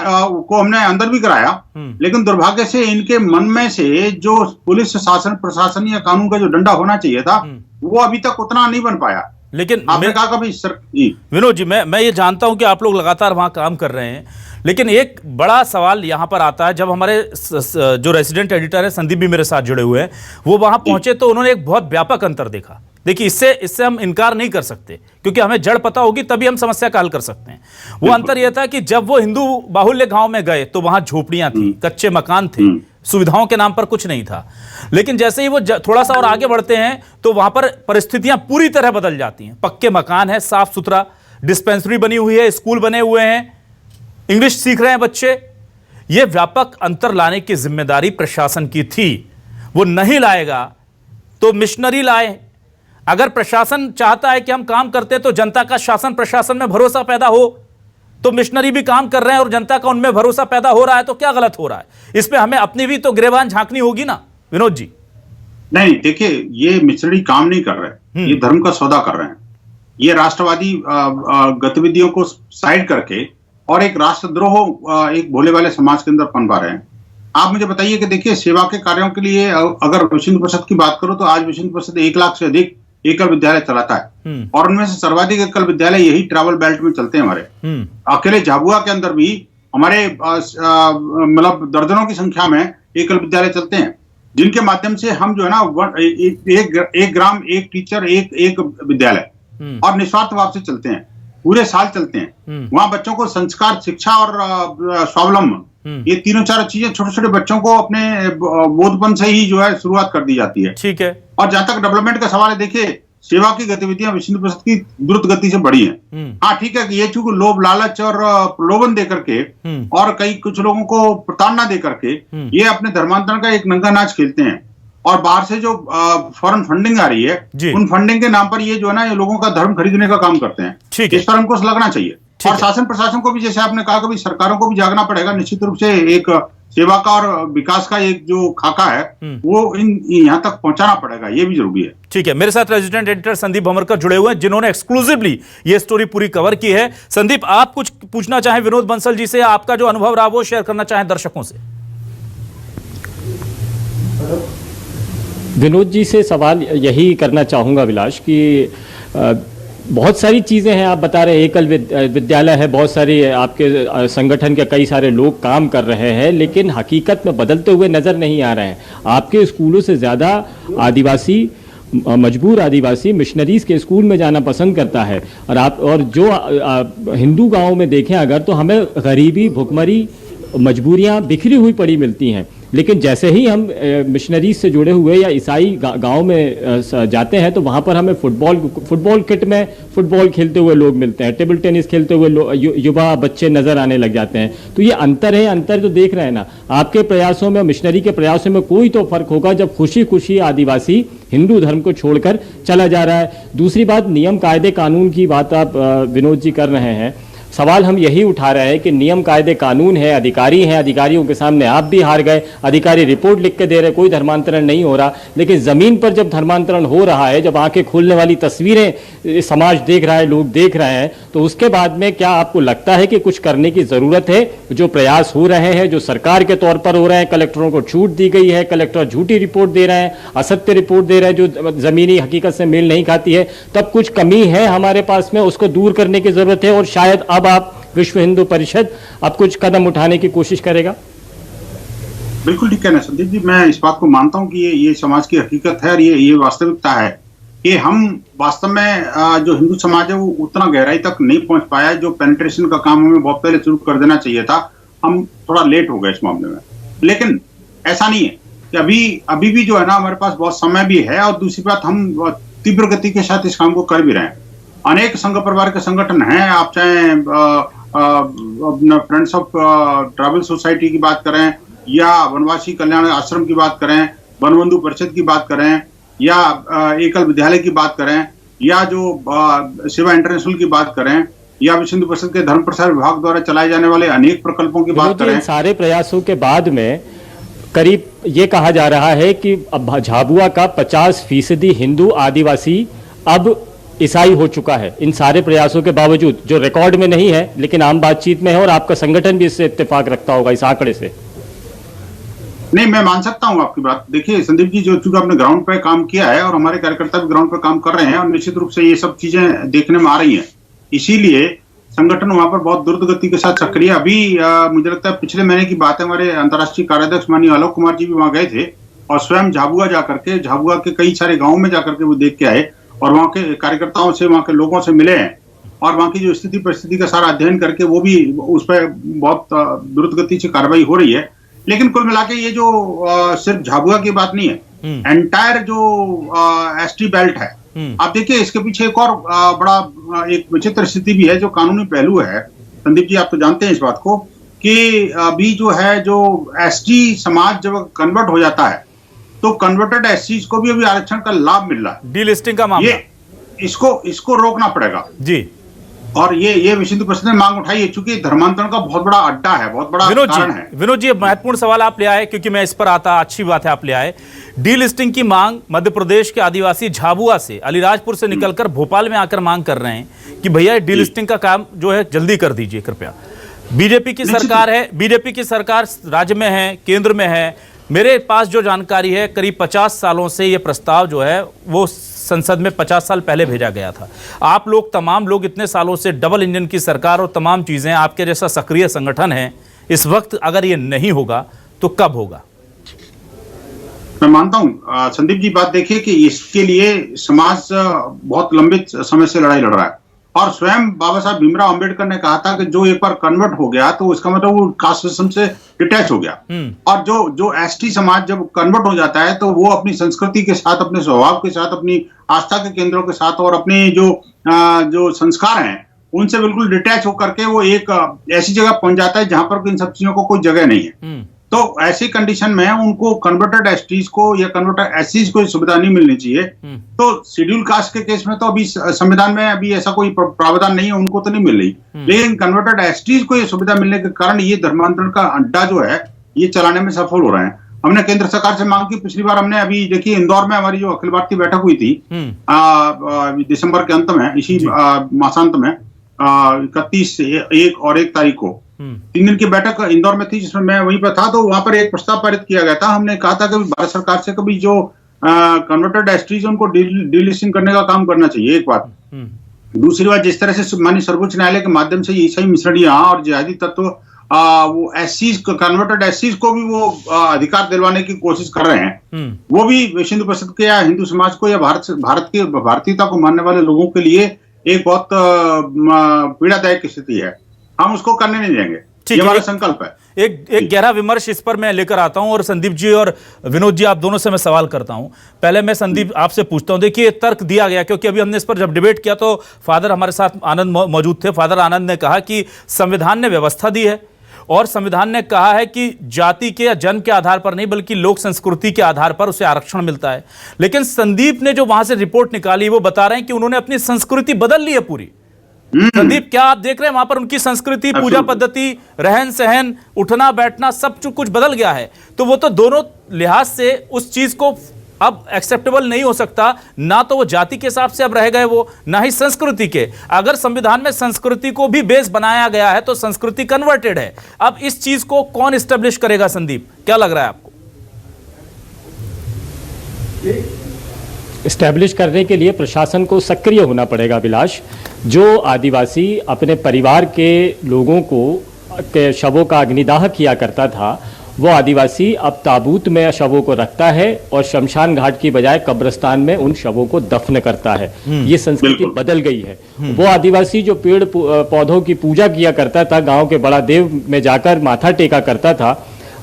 को हमने अंदर भी कराया, लेकिन दुर्भाग्य से इनके मन में से जो पुलिस शासन प्रशासन या कानून का जो डंडा होना चाहिए था वो अभी तक उतना नहीं बन पाया। लेकिन आपने कहा कभी जी विनोद जी, मैं ये जानता हूं कि आप लोग लगातार वहां काम कर रहे हैं, लेकिन एक बड़ा सवाल यहां पर आता है। जब हमारे जो रेसिडेंट एडिटर है संदीप भी मेरे साथ जुड़े हुए हैं, वो वहां पहुंचे तो उन्होंने एक बहुत व्यापक अंतर देखा। देखिए इससे हम इनकार नहीं कर सकते क्योंकि हमें जड़ पता होगी तभी हम समस्या का हल कर सकते हैं। वो अंतर यह था कि जब वो हिंदू बाहुल्य गांव में गए तो वहां झोपड़ियां थी, कच्चे मकान थे, सुविधाओं के नाम पर कुछ नहीं था। लेकिन जैसे ही वो थोड़ा सा और आगे बढ़ते हैं तो वहां पर परिस्थितियां पूरी तरह बदल जाती हैं। पक्के मकान है, साफ सुथरा डिस्पेंसरी बनी हुई है, स्कूल बने हुए हैं, इंग्लिश सीख रहे हैं बच्चे। यह व्यापक अंतर लाने की जिम्मेदारी प्रशासन की थी। वो नहीं लाएगा तो मिशनरी लाए। अगर प्रशासन चाहता है कि हम काम करते तो जनता का शासन प्रशासन में भरोसा पैदा हो, तो मिशनरी भी काम कर रहे हैं और जनता का उनमें भरोसा पैदा हो रहा है, तो क्या गलत हो रहा है? इसमें हमें अपनी भी तो गिरेबान झांकनी होगी ना विनोद जी। नहीं देखिए, ये मिशनरी काम नहीं कर रहे, ये धर्म का सौदा कर रहे हैं। ये राष्ट्रवादी गतिविधियों को साइड करके और एक राष्ट्रद्रोह एक भोले वाले समाज के अंदर पनपा रहे हैं। आप मुझे बताइए कि देखिए सेवा के कार्यों के लिए अगर विश्व हिंदू परिषद की बात करो तो आज विश्व हिंदू परिषद 1 लाख से अधिक एकल विद्यालय चलाता है और उनमें से सर्वाधिक एकल विद्यालय यही ट्रैवल बेल्ट में चलते हैं हमारे। अकेले झाबुआ के अंदर भी हमारे मतलब दर्जनों की संख्या में एकल विद्यालय चलते हैं, जिनके माध्यम से हम जो है ना एक ग्राम एक टीचर एक विद्यालय और निस्वार्थ भाव से चलते हैं, पूरे साल चलते हैं। वहां बच्चों को संस्कार, शिक्षा और स्वावलंबन, ये तीनों चार चीजें छोटे छोटे बच्चों को अपने बोधपन से ही जो है शुरुआत कर दी जाती है। ठीक है। और जहां तक डेवलपमेंट का सवाल है, देखिए सेवा की गतिविधियां विश्व हिंदू परिषद की द्रुत गति से बढ़ी हैं। हाँ ठीक है कि ये चूंकि लोभ लालच और प्रलोभन दे करके और कुछ लोगों को प्रताड़ना दे करके ये अपने धर्मांतरण का एक नंगा नाच खेलते हैं और बाहर से जो फॉरेन फंडिंग आ रही है उन फंडिंग के नाम पर ये जो है ना ये लोगों का धर्म खरीदने का काम करते हैं। इस पर हमको लगना चाहिए और शासन प्रशासन को भी, जैसे आपने कहा, कभी सरकारों को भी जागना पड़ेगा। निश्चित रूप से एक सेवा का और विकास का एक जो खाका है वो यहाँ तक पहुंचाना पड़ेगा, ये भी जरूरी है। ठीक है, मेरे साथ रेजिडेंट एडिटर संदीप भमरकर जुड़े हुए हैं जिन्होंने एक्सक्लूसिवली ये स्टोरी पूरी कवर की है। संदीप, आप कुछ पूछना चाहें विनोद बंसल जी से, आपका जो अनुभव रहा वो शेयर करना चाहें दर्शकों से? विनोद जी से सवाल यही करना चाहूँगा विलास कि बहुत सारी चीज़ें हैं, आप बता रहे हैं एकल विद्यालय है, बहुत सारी आपके संगठन के कई सारे लोग काम कर रहे हैं, लेकिन हकीकत में बदलते हुए नज़र नहीं आ रहे हैं। आपके स्कूलों से ज़्यादा आदिवासी, मजबूर आदिवासी मिशनरीज़ के स्कूल में जाना पसंद करता है। और जो हिंदू गाँव में देखें अगर, तो हमें गरीबी, भुखमरी, मजबूरियाँ बिखरी हुई पड़ी मिलती हैं। लेकिन जैसे ही हम मिशनरीज से जुड़े हुए या ईसाई गांव में जाते हैं तो वहाँ पर हमें फुटबॉल किट में फुटबॉल खेलते हुए लोग मिलते हैं, टेबल टेनिस खेलते हुए युवा बच्चे नज़र आने लग जाते हैं। तो ये अंतर है, अंतर तो देख रहे हैं ना। आपके प्रयासों में, मिशनरी के प्रयासों में कोई तो फर्क होगा जब खुशी खुशी आदिवासी हिंदू धर्म को छोड़कर चला जा रहा है। दूसरी बात, नियम कायदे कानून की बात आप विनोद जी कर रहे हैं। सवाल हम यही उठा रहे हैं कि नियम कायदे कानून है, अधिकारी हैं, अधिकारियों के सामने आप भी हार गए, अधिकारी रिपोर्ट लिख के दे रहे, कोई धर्मांतरण नहीं हो रहा। लेकिन ज़मीन पर जब धर्मांतरण हो रहा है, जब आंखें खोलने वाली तस्वीरें समाज देख रहा है, लोग देख रहे हैं, तो उसके बाद में क्या आपको लगता है कि कुछ करने की ज़रूरत है? जो प्रयास हो रहे हैं, जो सरकार के तौर पर हो रहे हैं, कलेक्टरों को छूट दी गई है, कलेक्टर झूठी रिपोर्ट दे रहे हैं, असत्य रिपोर्ट दे रहे हैं जो ज़मीनी हकीकत से मेल नहीं खाती है, तब कुछ कमी है हमारे पास में, उसको दूर करने की ज़रूरत है। और शायद अब आप विश्व हिंदू परिषद अब कुछ कदम उठाने की कोशिश करेगा। बिल्कुल ठीक है ना संदीप जी, मैं इस बात को मानता हूं कि ये समाज की हकीकत है और ये वास्तविकता है कि हम वास्तव में जो हिंदू समाज है वो उतना गहराई तक नहीं पहुंच पाया। जो पेनिट्रेशन का काम हमें बहुत पहले शुरू कर देना चाहिए था, हम थोड़ा लेट हो गए इस मामले में। लेकिन ऐसा नहीं है कि अभी भी जो है ना हमारे पास बहुत समय भी है। और दूसरी बात, हम तीव्र गति के साथ इस काम को कर भी रहे हैं। अनेक संघ परिवार के संगठन हैं, आप चाहे फ्रेंड्स ऑफ ट्राइबल सोसाइटी की बात करें या वनवासी कल्याण आश्रम की बात करें, वनबंधु परिषद की बात करें या एकल विद्यालय की बात करें या जो सेवा इंटरनेशनल की बात करें या विश्व हिंदू परिषद के धर्म प्रसार विभाग द्वारा चलाए जाने वाले अनेक प्रकल्पों की बात करें। सारे प्रयासों के बाद में करीब ये कहा जा रहा है कि अब झाबुआ का 50% हिंदू आदिवासी अब ईसाई हो चुका है। इन सारे प्रयासों के बावजूद, जो रिकॉर्ड में नहीं है लेकिन आम बातचीत में है, और आपका संगठन भी इससे इत्तेफाक रखता होगा इस आंकड़े से। नहीं, मैं मान सकता हूं आपकी बात। देखिए संदीप जी, जो चूंकि आपने ग्राउंड पे काम किया है और हमारे कार्यकर्ता भी ग्राउंड पे काम कर रहे हैं और निश्चित रूप से ये सब चीजें देखने में आ रही हैं, इसीलिए संगठन वहां पर बहुत द्रुत गति के साथ सक्रिय। अभी मुझे लगता है पिछले महीने की बात है, हमारे अंतर्राष्ट्रीय कार्याध्यक्ष माननीय आलोक कुमार जी भी वहां गए थे और स्वयं झाबुआ जाकर के, झाबुआ के कई सारे गाँव में जाकर के वो देख के आए और वहाँ के कार्यकर्ताओं से, वहाँ के लोगों से मिले हैं और वहाँ की जो स्थिति परिस्थिति का सारा अध्ययन करके वो भी उस पर बहुत द्रुत गति से कार्रवाई हो रही है। लेकिन कुल मिला के ये जो सिर्फ झाबुआ की बात नहीं है, एंटायर जो एसटी बेल्ट है, आप देखिए इसके पीछे एक और बड़ा एक विचित्र स्थिति भी है जो कानूनी पहलू है। संदीप जी, आप तो जानते हैं इस बात को कि अभी जो है, जो एसटी समाज जब कन्वर्ट हो जाता है तो कन्वर्टेड एससीज को भी अभी आरक्षण का लाभ मिल रहा है। डीलिस्टिंग का मामला, ये इसको रोकना पड़ेगा जी। और ये विश्व हिंदू परिषद ने मांग उठाई है, चूंकि धर्मांतरण का बहुत बड़ा अड्डा है, बहुत बड़ा कारण है। विनोद जी, महत्वपूर्ण सवाल आप ले आए, क्योंकि मैं इस पर आता, अच्छी बात है आप ले आए। डीलिस्टिंग की मांग मध्य प्रदेश के आदिवासी झाबुआ से, अलीराजपुर से निकलकर भोपाल में आकर मांग कर रहे हैं कि भैया डीलिस्टिंग का काम जो है जल्दी कर दीजिए कृपया। बीजेपी की सरकार है, बीजेपी की सरकार राज्य में है, केंद्र में है। मेरे पास जो जानकारी है, करीब 50 सालों से ये प्रस्ताव जो है वो संसद में 50 साल पहले भेजा गया था। आप लोग, तमाम लोग इतने सालों से डबल इंजन की सरकार और तमाम चीज़ें, आपके जैसा सक्रिय संगठन है, इस वक्त अगर ये नहीं होगा तो कब होगा? मैं मानता हूं संदीप जी, बात देखिए कि इसके लिए समाज बहुत लंबे समय से लड़ाई लड़ रहा है और स्वयं बाबा साहब भीमराव अंबेडकर ने कहा था कि जो एक बार कन्वर्ट हो गया तो उसका मतलब वो कास्ट सिस्टम से डिटैच हो गया। और जो एसटी समाज जब कन्वर्ट हो जाता है तो वो अपनी संस्कृति के साथ, अपने स्वभाव के साथ, अपनी आस्था के केंद्रों के साथ और अपने जो संस्कार हैं उनसे बिल्कुल डिटैच होकर के वो एक ऐसी जगह पहुंच जाता है जहां पर इन सब चीजों को कोई जगह नहीं है। तो ऐसी कंडीशन में उनको कन्वर्टेड एसटीज को या कन्वर्टेड एससीज को सुविधा नहीं मिलनी चाहिए। तो शेड्यूल कास्ट के केस में तो अभी संविधान में अभी ऐसा कोई प्रावधान नहीं है, उनको तो नहीं मिल रही, लेकिन कन्वर्टेड एसटीज को ये सुविधा मिलने के कारण ये धर्मांतरण का अड्डा जो है ये चलाने में सफल हो रहे हैं। हमने केंद्र सरकार से मांग की, पिछली बार हमने अभी देखिए इंदौर में हमारी जो अखिल भारतीय बैठक हुई थी दिसंबर के अंत में, इसी मासांत में 31, 1 और 1 तारीख को 3 दिन की बैठक इंदौर में थी, जिसमें मैं वहीं पर था। तो वहां पर एक प्रस्ताव पारित किया गया था। हमने कहा था कि भारत सरकार से कभी जो कन्वर्टेड एसटीज उनको डीलिस्टिंग करने का काम करना चाहिए, एक बात। दूसरी बात, जिस तरह से माननीय सर्वोच्च न्यायालय के माध्यम से ईसाई मिश्रणियां और जिहादी तत्व वो एससीज, कन्वर्टेड एससीज को भी वो अधिकार दिलवाने की कोशिश कर रहे हैं, वो भी विश्व हिंदू परिषद के या हिंदू समाज को या भारत की भारतीयता को मानने वाले लोगों के लिए एक बहुत पीड़ादायक स्थिति है। हम उसको करने नहीं देंगे, ये हमारा संकल्प है। एक गहरा विमर्श इस पर मैं लेकर आता हूं और संदीप जी और विनोद जी, आप दोनों से मैं सवाल करता हूं। पहले मैं संदीप आपसे पूछता हूं, देखिए तर्क दिया गया, क्योंकि अभी हमने इस पर जब डिबेट किया तो फादर हमारे साथ आनंद मौजूद थे। फादर आनंद ने कहा कि संविधान ने व्यवस्था दी है और संविधान ने कहा है कि जाति के या जन्म के आधार पर नहीं बल्कि लोक संस्कृति के आधार पर उसे आरक्षण मिलता है। लेकिन संदीप ने जो वहां से रिपोर्ट निकाली वो बता रहे हैं कि उन्होंने अपनी संस्कृति बदल ली है पूरी। संदीप, क्या आप देख रहे हैं वहां पर उनकी संस्कृति, पूजा पद्धति, रहन सहन, उठना बैठना सब कुछ बदल गया है? तो वो तो दोनों लिहाज से उस चीज को अब एक्सेप्टेबल नहीं हो सकता, ना तो वो जाति के हिसाब से अब रह गए वो, ना ही संस्कृति के। अगर संविधान में संस्कृति को भी बेस बनाया गया है तो संस्कृति कन्वर्टेड है। अब इस चीज को कौन एस्टेब्लिश करेगा? संदीप, क्या लग रहा है आपको? इस्टेब्लिश करने के लिए प्रशासन को सक्रिय होना पड़ेगा अभिलाष। जो आदिवासी अपने परिवार के लोगों को के शवों का अग्निदाह किया करता था, वो आदिवासी अब ताबूत में शवों को रखता है और शमशान घाट की बजाय कब्रिस्तान में उन शवों को दफन करता है। ये संस्कृति बदल गई है। वो आदिवासी जो पेड़ पौधों की पूजा किया करता था, गांव के बड़ा देव में जाकर माथा टेका करता था,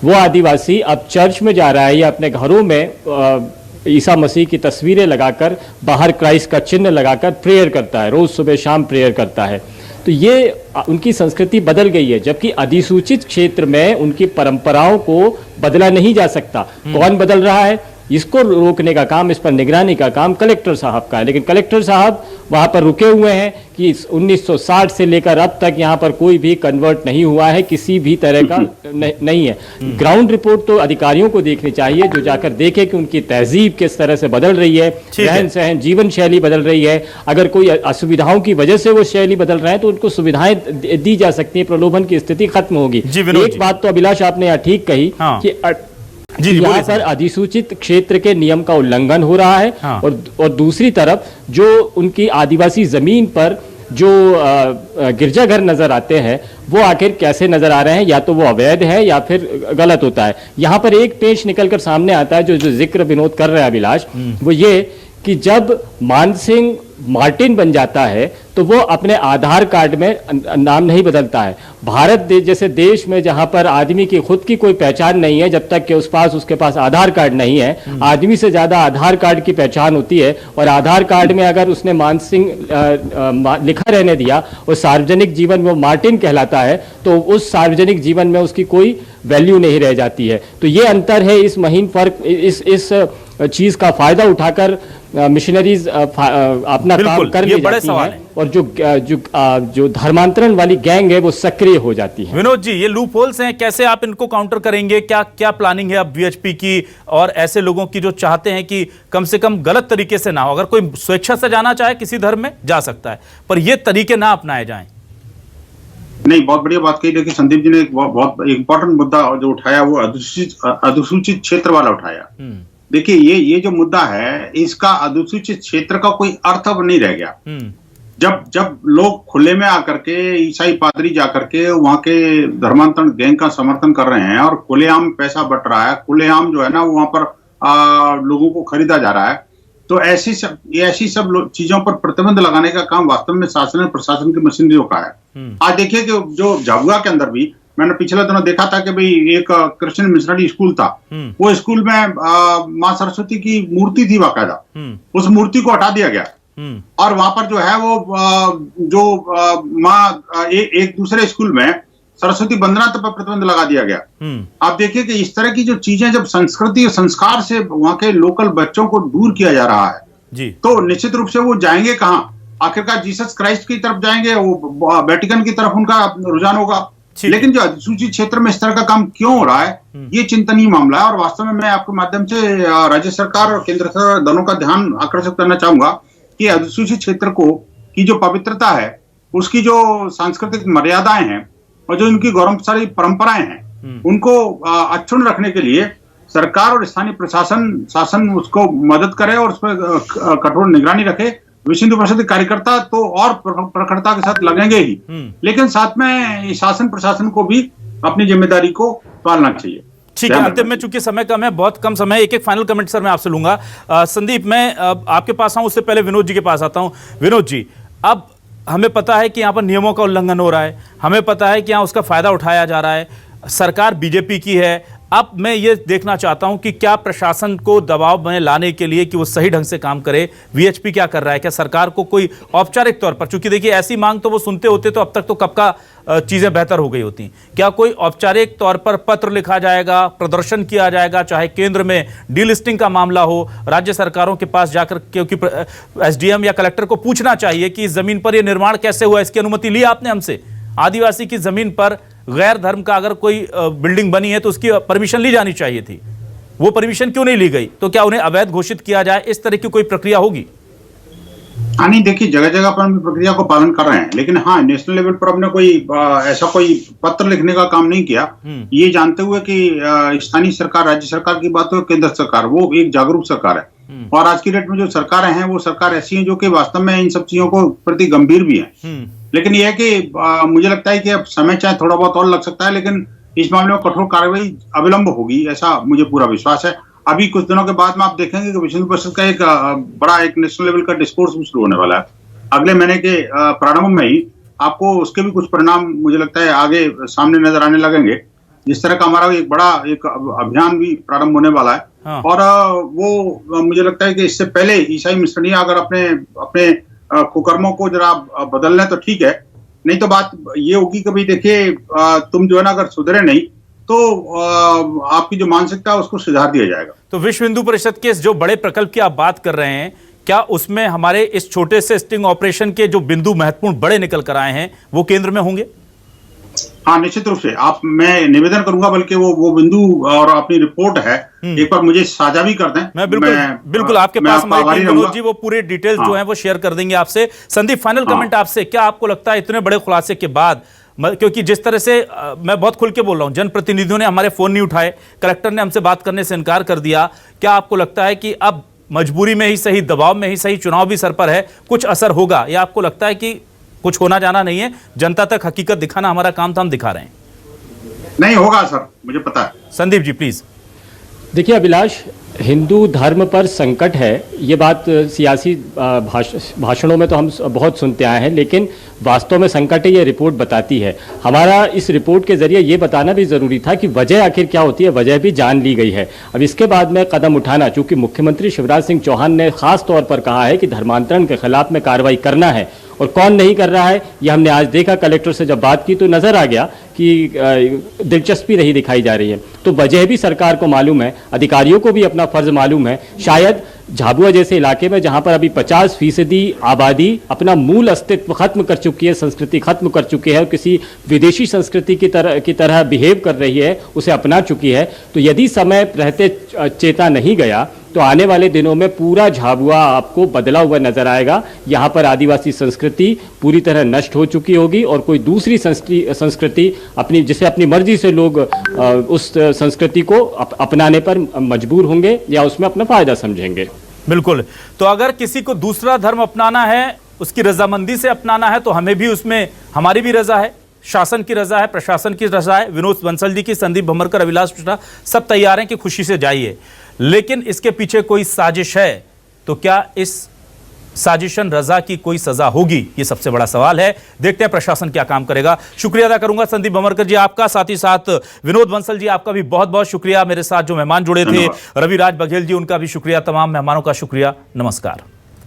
वो आदिवासी अब चर्च में जा रहा है या अपने घरों में ईसा मसीह की तस्वीरें लगाकर बाहर क्राइस्ट का चिन्ह लगाकर प्रेयर करता है, रोज सुबह शाम प्रेयर करता है। तो ये उनकी संस्कृति बदल गई है, जबकि अधिसूचित क्षेत्र में उनकी परंपराओं को बदला नहीं जा सकता। कौन बदल रहा है? इसको रोकने का काम, इस पर निगरानी का काम कलेक्टर साहब का है। लेकिन कलेक्टर साहब वहां पर रुके हुए हैं कि 1960 से लेकर अब तक यहाँ पर कोई भी कन्वर्ट नहीं हुआ है, किसी भी तरह का नहीं है। ग्राउंड रिपोर्ट तो अधिकारियों को देखनी चाहिए, जो जाकर देखे कि उनकी तहजीब किस तरह से बदल रही है, रहन सहन, जीवन शैली बदल रही है। अगर कोई असुविधाओं की वजह से वो शैली बदल रहे हैं तो उनको सुविधाएं दी जा सकती है, प्रलोभन की स्थिति खत्म होगी। एक बात तो अभिलाष आपने यहाँ ठीक कही कि यहाँ पर अधिसूचित क्षेत्र के नियम का उल्लंघन हो रहा है। और दूसरी तरफ जो उनकी आदिवासी जमीन पर जो गिरजाघर नजर आते हैं वो आखिर कैसे नजर आ रहे हैं? या तो वो अवैध है या फिर गलत होता है। यहाँ पर एक पेश निकलकर सामने आता है जो जिक्र विनोद कर रहे हैं अभिलाष, वो ये कि जब मान सिंह मार्टिन बन जाता है तो वो अपने आधार कार्ड में नाम नहीं बदलता है। भारत जैसे देश में जहां पर आदमी की खुद की कोई पहचान नहीं है, जब तक कि उसके पास आधार कार्ड नहीं है, आदमी से ज्यादा आधार कार्ड की पहचान होती है। और आधार कार्ड में अगर उसने मान सिंह लिखा रहने दिया और सार्वजनिक जीवन में वो मार्टिन कहलाता है, तो उस सार्वजनिक जीवन में उसकी कोई वैल्यू नहीं रह जाती है। तो ये अंतर है, इस महीन फर्क, इस चीज का फायदा उठाकर मिशनरीज अपना काम कर ले जाती हैं और जो धर्मांतरण वाली गैंग है वो सक्रिय हो जाती है। विनोद जी, ये लूप होल्स हैं, कैसे आप इनको काउंटर करेंगे? क्या प्लानिंग है अब बीएचपी की और ऐसे लोगों की जो चाहते हैं कि कम से कम गलत तरीके से ना हो? अगर कोई स्वेच्छा से जाना चाहे किसी धर्म में जा सकता है, पर ये तरीके ना अपनाए जाएं। नहीं, बहुत बढ़िया बात कही। देखिए संदीप जी ने एक बहुत इंपॉर्टेंट मुद्दा जो उठाया वो अधिसूचित क्षेत्र वाला उठाया। देखिए ये जो मुद्दा है, इसका अधिसूचित क्षेत्र का कोई अर्थ अब नहीं रह गया। जब लोग खुले में आकर के, ईसाई पादरी जाकर के वहां के धर्मांतरण गैंग का समर्थन कर रहे हैं और खुलेआम पैसा बट रहा है, खुलेआम जो है ना वहां पर लोगों को खरीदा जा रहा है, तो ऐसी सब चीजों पर प्रतिबंध लगाने का काम वास्तव में शासन और प्रशासन की मशीनरियों का है। आज देखिए कि जो झाबुआ के अंदर भी मैंने पिछले दिनों देखा था कि भाई एक क्रिश्चियन मिशनरी स्कूल था, वो स्कूल में माँ सरस्वती की मूर्ति थी बाकायदा, उस मूर्ति को हटा दिया गया और वहां पर जो है वो माँ एक दूसरे स्कूल में सरस्वती वंदना पर प्रतिबंध लगा दिया गया। आप देखिए कि इस तरह की जो चीजें जब संस्कृति और संस्कार से वहां के लोकल बच्चों को दूर किया जा रहा है जी, तो निश्चित रूप से वो जाएंगे कहाँ? आखिरकार जीसस क्राइस्ट की तरफ जाएंगे, वो वेटिकन की तरफ उनका रुझान होगा। लेकिन जो अधिसूचित क्षेत्र में इस तरह का काम क्यों हो रहा है, ये चिंतनीय मामला है। और वास्तव में मैं आपके माध्यम से राज्य सरकार और केंद्र सरकार दोनों का ध्यान आकर्षित करना चाहूंगा कि अधिसूचित क्षेत्र को की जो पवित्रता है, उसकी जो सांस्कृतिक मर्यादाएं हैं और जो इनकी गौरवशाली परंपराएं हैं, उनको अक्षुण्ण रखने के लिए सरकार और स्थानीय शासन उसको मदद करे और उस पर कठोर निगरानी रखे। विश्व हिंदू परिषद के कार्यकर्ता तो और प्रखरता के साथ लगेंगे ही, लेकिन साथ में शासन प्रशासन को भी अपनी जिम्मेदारी को पालना चाहिए। ठीक है, अंतिम में चूंकि समय कम है, बहुत कम समय, एक फाइनल कमेंट सर मैं आपसे लूंगा। संदीप, मैं आपके पास आऊं, उससे पहले विनोद जी के पास आता हूं। विनोद जी, अब हमें पता है कि यहाँ पर नियमों का उल्लंघन हो रहा है, हमें पता है कि यहाँ उसका फायदा उठाया जा रहा है, सरकार बीजेपी की है। अब मैं ये देखना चाहता हूं कि क्या प्रशासन को दबाव में लाने के लिए कि वो सही ढंग से काम करे, वीएचपी क्या कर रहा है? क्या सरकार को कोई औपचारिक तौर पर, चूंकि देखिए ऐसी मांग तो वो सुनते होते तो अब तक तो कब का चीजें बेहतर हो गई होती, क्या कोई औपचारिक तौर पर पत्र लिखा जाएगा, प्रदर्शन किया जाएगा, चाहे केंद्र में डीलिस्टिंग का मामला हो, राज्य सरकारों के पास जाकर, क्योंकि एसडीएम या कलेक्टर को पूछना चाहिए कि इस जमीन पर यह निर्माण कैसे हुआ, इसकी अनुमति ली आपने हमसे? आदिवासी की जमीन पर गैर धर्म का अगर कोई बिल्डिंग बनी है तो उसकी परमिशन ली जानी चाहिए थी, वो परमिशन क्यों नहीं ली गई? तो क्या उन्हें अवैध घोषित किया जाए, इस तरह की कोई प्रक्रिया होगी? हाँ, नहीं, देखिए जगह जगह पर हम प्रक्रिया को पालन कर रहे हैं, लेकिन हाँ, नेशनल लेवल पर हमने कोई ऐसा कोई पत्र लिखने का काम नहीं किया, ये जानते हुए कि स्थानीय सरकार, राज्य सरकार की बात हो, केंद्र सरकार, वो एक जागरूक सरकार है। और आज की डेट में जो सरकारें हैं वो सरकार ऐसी हैं जो कि वास्तव में इन सब चीजों को प्रति गंभीर भी हैं। लेकिन यह है कि मुझे लगता है कि अब समय चाहे थोड़ा बहुत और लग सकता है, लेकिन इस मामले में कठोर कार्रवाई अविलंब होगी, ऐसा मुझे पूरा विश्वास है। अभी कुछ दिनों के बाद में आप देखेंगे कि विश्व हिंदू परिषद का एक बड़ा एक नेशनल लेवल का डिस्कोर्स भी शुरू होने वाला है अगले महीने के प्रारंभ में ही। आपको उसके भी कुछ परिणाम मुझे लगता है आगे सामने नजर आने लगेंगे। जिस तरह का हमारा एक बड़ा एक अभियान भी प्रारंभ होने वाला है। हाँ। और वो मुझे लगता है कि इससे पहले ईसाई मिशनरियां अगर अपने कुकर्मों को जरा बदल लें तो ठीक है, नहीं तो बात ये होगी कि भाई देखिए तुम जो है ना अगर सुधरे नहीं तो आपकी जो मानसिकता है उसको सुधार दिया जाएगा। तो विश्व हिंदू परिषद के जो बड़े प्रकल्प की आप बात कर रहे हैं, क्या उसमें हमारे इस छोटे से स्टिंग ऑपरेशन के जो बिंदु महत्वपूर्ण बड़े निकल कर आए हैं वो केंद्र में होंगे? हाँ, निश्चित रूप से। मैं निवेदन करूंगा, बल्कि वो बिंदु और अपनी रिपोर्ट है एक बार मुझे साझा भी कर दें। मैं बिल्कुल आपके पास हमारे विनोद जी वो पूरे डिटेल्स जो हैं वो शेयर कर देंगे आपसे। संदीप, फाइनल कमेंट आपसे, क्या आपको लगता है इतने बड़े खुलासे के बाद, क्योंकि जिस तरह से मैं बहुत खुल के बोल रहा हूं, जनप्रतिनिधियों ने हमारे फोन नहीं उठाए, कलेक्टर ने हमसे बात करने से इनकार कर दिया, क्या आपको लगता है कि अब मजबूरी में ही सही, दबाव में ही सही, चुनाव भी सर पर है, कुछ असर होगा, या आपको लगता है कि कुछ होना जाना नहीं है, जनता तक हकीकत दिखाना हमारा काम था, हम दिखा रहे हैं? नहीं होगा सर, मुझे पता है। संदीप जी प्लीज। देखिए अभिलाष, हिंदू धर्म पर संकट है, ये बात सियासी भाषणों में तो हम बहुत सुनते आए हैं, लेकिन वास्तव में संकट है ये रिपोर्ट बताती है। हमारा इस रिपोर्ट के जरिए ये बताना भी ज़रूरी था कि वजह आखिर क्या होती है, वजह भी जान ली गई है। अब इसके बाद में कदम उठाना, चूंकि मुख्यमंत्री शिवराज सिंह चौहान ने खास तौर पर कहा है कि धर्मांतरण के खिलाफ में कार्रवाई करना है, और कौन नहीं कर रहा है ये हमने आज देखा। कलेक्टर से जब बात की तो नजर आ गया कि दिलचस्पी नहीं दिखाई जा रही है। तो वजह भी सरकार को मालूम है, अधिकारियों को भी अपना फर्ज मालूम है। शायद झाबुआ जैसे इलाके में जहां पर अभी 50% आबादी अपना मूल अस्तित्व खत्म कर चुकी है, संस्कृति खत्म कर चुकी है और किसी विदेशी संस्कृति की तरह बिहेव कर रही है, उसे अपना चुकी है, तो यदि समय रहते चेता नहीं गया तो आने वाले दिनों में पूरा झाबुआ आपको बदला हुआ नजर आएगा। यहाँ पर आदिवासी संस्कृति पूरी तरह नष्ट हो चुकी होगी और कोई दूसरी संस्कृति अपनी जिसे अपनी मर्जी से लोग उस संस्कृति को अपनाने पर मजबूर होंगे या उसमें अपना फायदा समझेंगे। बिल्कुल। तो अगर किसी को दूसरा धर्म अपनाना है, उसकी रजामंदी से अपनाना है, तो हमें भी उसमें हमारी भी रजा है, शासन की रजा है, प्रशासन की रजा है, विनोद बंसल जी की, संदीप भमरकर, अभिलाष मिश्रा सब तैयार हैं कि खुशी से जाइए। लेकिन इसके पीछे कोई साजिश है तो क्या इस साजिशन रजा की कोई सजा होगी? ये सबसे बड़ा सवाल है। देखते हैं प्रशासन क्या काम करेगा। शुक्रिया अदा करूंगा संदीप भमरकर जी आपका, साथ ही साथ विनोद बंसल जी आपका भी बहुत बहुत शुक्रिया। मेरे साथ जो मेहमान जुड़े थे रविराज बघेल जी, उनका भी शुक्रिया। तमाम मेहमानों का शुक्रिया। नमस्कार।